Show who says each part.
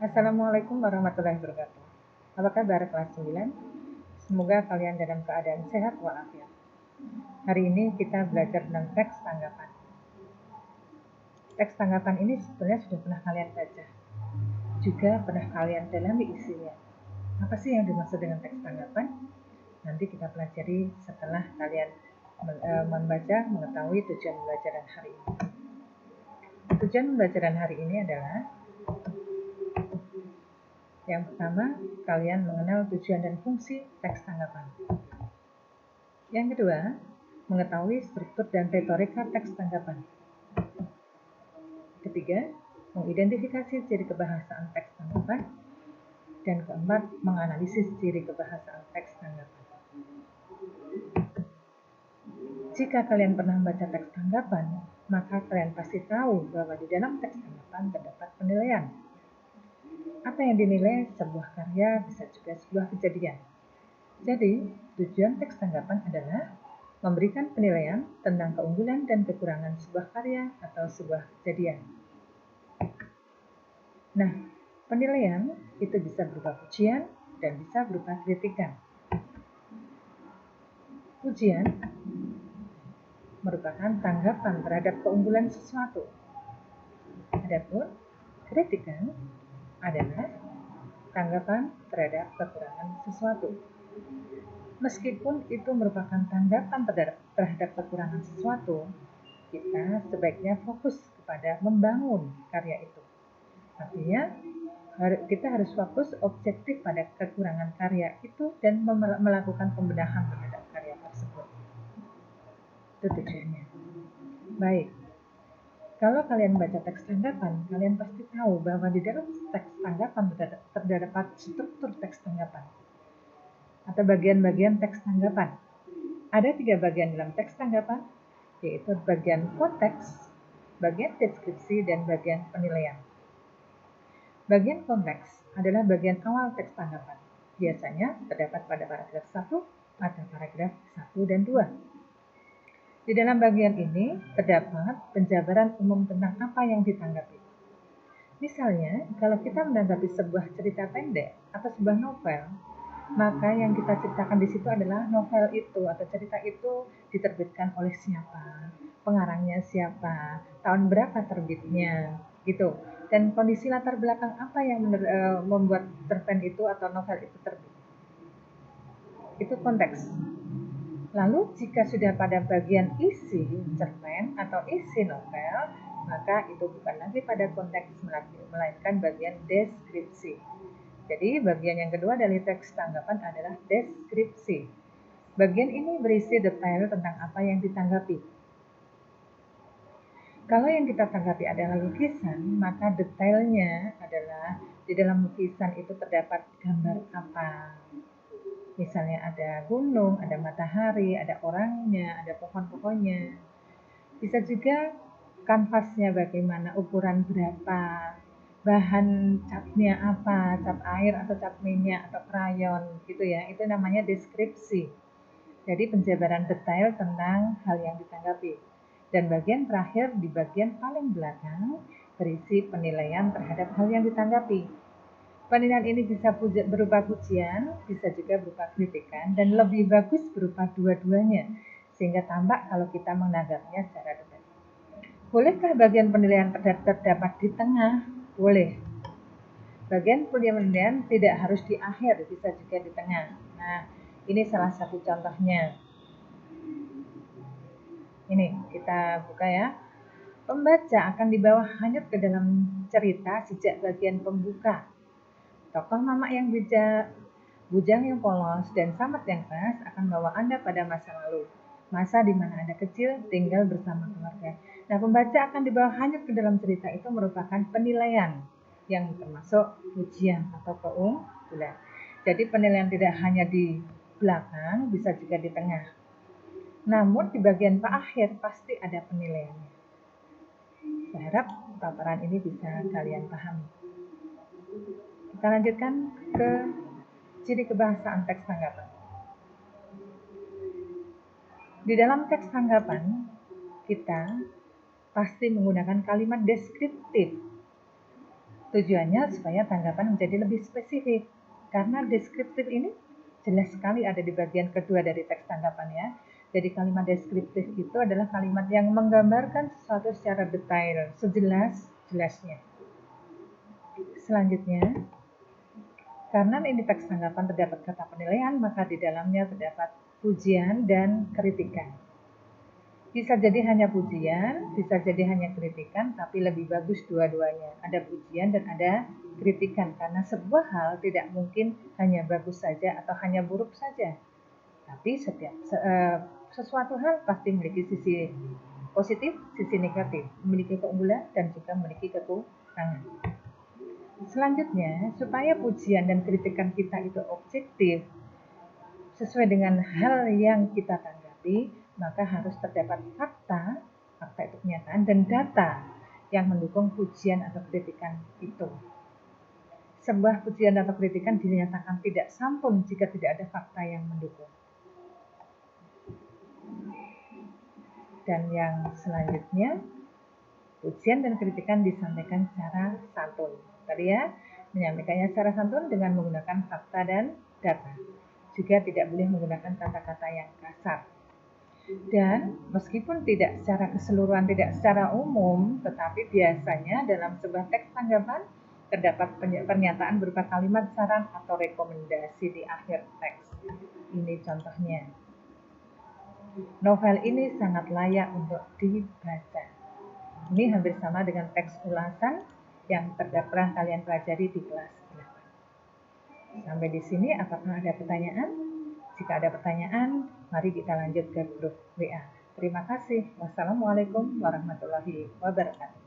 Speaker 1: Assalamualaikum warahmatullahi wabarakatuh. Apa kabar kelas 9? Semoga kalian dalam keadaan sehat walafiat. Hari ini kita belajar tentang teks tanggapan. Teks tanggapan ini sebenarnya sudah pernah kalian baca. Juga pernah kalian dalami isinya. Apa sih yang dimaksud dengan teks tanggapan? Nanti kita pelajari setelah kalian membaca, mengetahui tujuan pembelajaran hari ini. Tujuan pembelajaran hari ini adalah yang pertama, kalian mengenal tujuan dan fungsi teks tanggapan. Yang kedua, mengetahui struktur dan retorika teks tanggapan. Ketiga, mengidentifikasi ciri kebahasaan teks tanggapan. Dan keempat, menganalisis ciri kebahasaan teks tanggapan. Jika kalian pernah membaca teks tanggapan, maka kalian pasti tahu bahwa di dalam teks tanggapan terdapat penilaian. Apa yang dinilai sebuah karya bisa juga sebuah kejadian. Jadi, tujuan teks tanggapan adalah memberikan penilaian tentang keunggulan dan kekurangan sebuah karya atau sebuah kejadian. Nah, penilaian itu bisa berupa pujian dan bisa berupa kritikan. Pujian merupakan tanggapan terhadap keunggulan sesuatu. Adapun kritikan adalah tanggapan terhadap kekurangan sesuatu. Meskipun itu merupakan tanggapan terhadap kekurangan sesuatu, kita sebaiknya fokus kepada membangun karya itu. Artinya, kita harus fokus objektif pada kekurangan karya itu dan melakukan pembenahan terhadap karya tersebut. Itu tujuannya. Baik, kalau kalian baca teks tanggapan, kalian pasti tahu bahwa di dalam teks tanggapan terdapat struktur teks tanggapan atau bagian-bagian teks tanggapan. Ada 3 bagian dalam teks tanggapan, yaitu bagian konteks, bagian deskripsi, dan bagian penilaian. Bagian konteks adalah bagian awal teks tanggapan. Biasanya terdapat pada paragraf 1 atau paragraf 1 dan 2. Di dalam bagian ini terdapat penjabaran umum tentang apa yang ditanggapi. Misalnya, kalau kita menanggapi sebuah cerita pendek atau sebuah novel, maka yang kita ceritakan di situ adalah novel itu atau cerita itu diterbitkan oleh siapa, pengarangnya siapa, tahun berapa terbitnya, gitu. Dan kondisi latar belakang apa yang membuat cerpen itu atau novel itu terbit. Itu konteks. Lalu jika sudah pada bagian isi cerpen atau isi novel, maka itu bukan lagi pada konteks melainkan bagian deskripsi. Jadi bagian yang kedua dari teks tanggapan adalah deskripsi. Bagian ini berisi detail tentang apa yang ditanggapi. Kalau yang kita tanggapi adalah lukisan, maka detailnya adalah di dalam lukisan itu terdapat gambar apa. Misalnya ada gunung, ada matahari, ada orangnya, ada pohon-pohonnya. Bisa juga kanvasnya bagaimana, ukuran berapa, bahan catnya apa, cat air atau cat minyak atau krayon gitu ya. Itu namanya deskripsi. Jadi penjabaran detail tentang hal yang ditanggapi. Dan bagian terakhir di bagian paling belakang berisi penilaian terhadap hal yang ditanggapi. Penilaian ini bisa berupa pujian, bisa juga berupa kritikan, dan lebih bagus berupa dua-duanya, sehingga tampak kalau kita menanggapinya secara detail. Bolehkah bagian penilaian terdapat di tengah? Boleh. Bagian penilaian tidak harus di akhir, bisa juga di tengah. Nah, ini salah satu contohnya. Ini kita buka ya. Pembaca akan dibawa hanyut ke dalam cerita sejak bagian pembuka. Tokoh mamak yang bijak, bujang yang polos, dan samat yang keras akan membawa Anda pada masa lalu. Masa di mana Anda kecil tinggal bersama keluarga. Nah, pembaca akan dibawa hanyut ke dalam cerita itu merupakan penilaian yang termasuk pujian atau keunggulan. Jadi penilaian tidak hanya di belakang, bisa juga di tengah. Namun di bagian akhir pasti ada penilaiannya. Saya harap paparan ini bisa kalian pahami. Kita lanjutkan ke ciri kebahasaan teks tanggapan. Di dalam teks tanggapan, kita pasti menggunakan kalimat deskriptif. Tujuannya supaya tanggapan menjadi lebih spesifik, karena deskriptif ini jelas sekali ada di bagian kedua dari teks tanggapan ya. Jadi kalimat deskriptif itu adalah kalimat yang menggambarkan sesuatu secara detail, sejelas-jelasnya. Selanjutnya, karena ini teks tanggapan terdapat kata penilaian, maka di dalamnya terdapat pujian dan kritikan. Bisa jadi hanya pujian, bisa jadi hanya kritikan, tapi lebih bagus dua-duanya. Ada pujian dan ada kritikan, karena sebuah hal tidak mungkin hanya bagus saja atau hanya buruk saja. Tapi sesuatu hal pasti memiliki sisi positif, sisi negatif, memiliki keunggulan dan juga memiliki kekurangan. Selanjutnya, supaya pujian dan kritikan kita itu objektif, sesuai dengan hal yang kita tanggapi, maka harus terdapat fakta itu kenyataan, dan data yang mendukung pujian atau kritikan itu. Sebuah pujian atau kritikan dinyatakan tidak santun jika tidak ada fakta yang mendukung. Dan yang selanjutnya, pujian dan kritikan disampaikan secara santun. Tadi ya, menyampaikannya secara santun dengan menggunakan fakta dan data. Juga tidak boleh menggunakan kata-kata yang kasar. Dan meskipun tidak secara keseluruhan, tidak secara umum, tetapi biasanya dalam sebuah teks tanggapan terdapat pernyataan berupa kalimat saran atau rekomendasi di akhir teks. Ini contohnya. Novel ini sangat layak untuk dibaca. Ini hampir sama dengan teks ulasan yang pernah kalian pelajari di kelas 8. Sampai di sini apakah ada pertanyaan? Jika ada pertanyaan, mari kita lanjut ke grup WA. Terima kasih. Wassalamualaikum warahmatullahi wabarakatuh.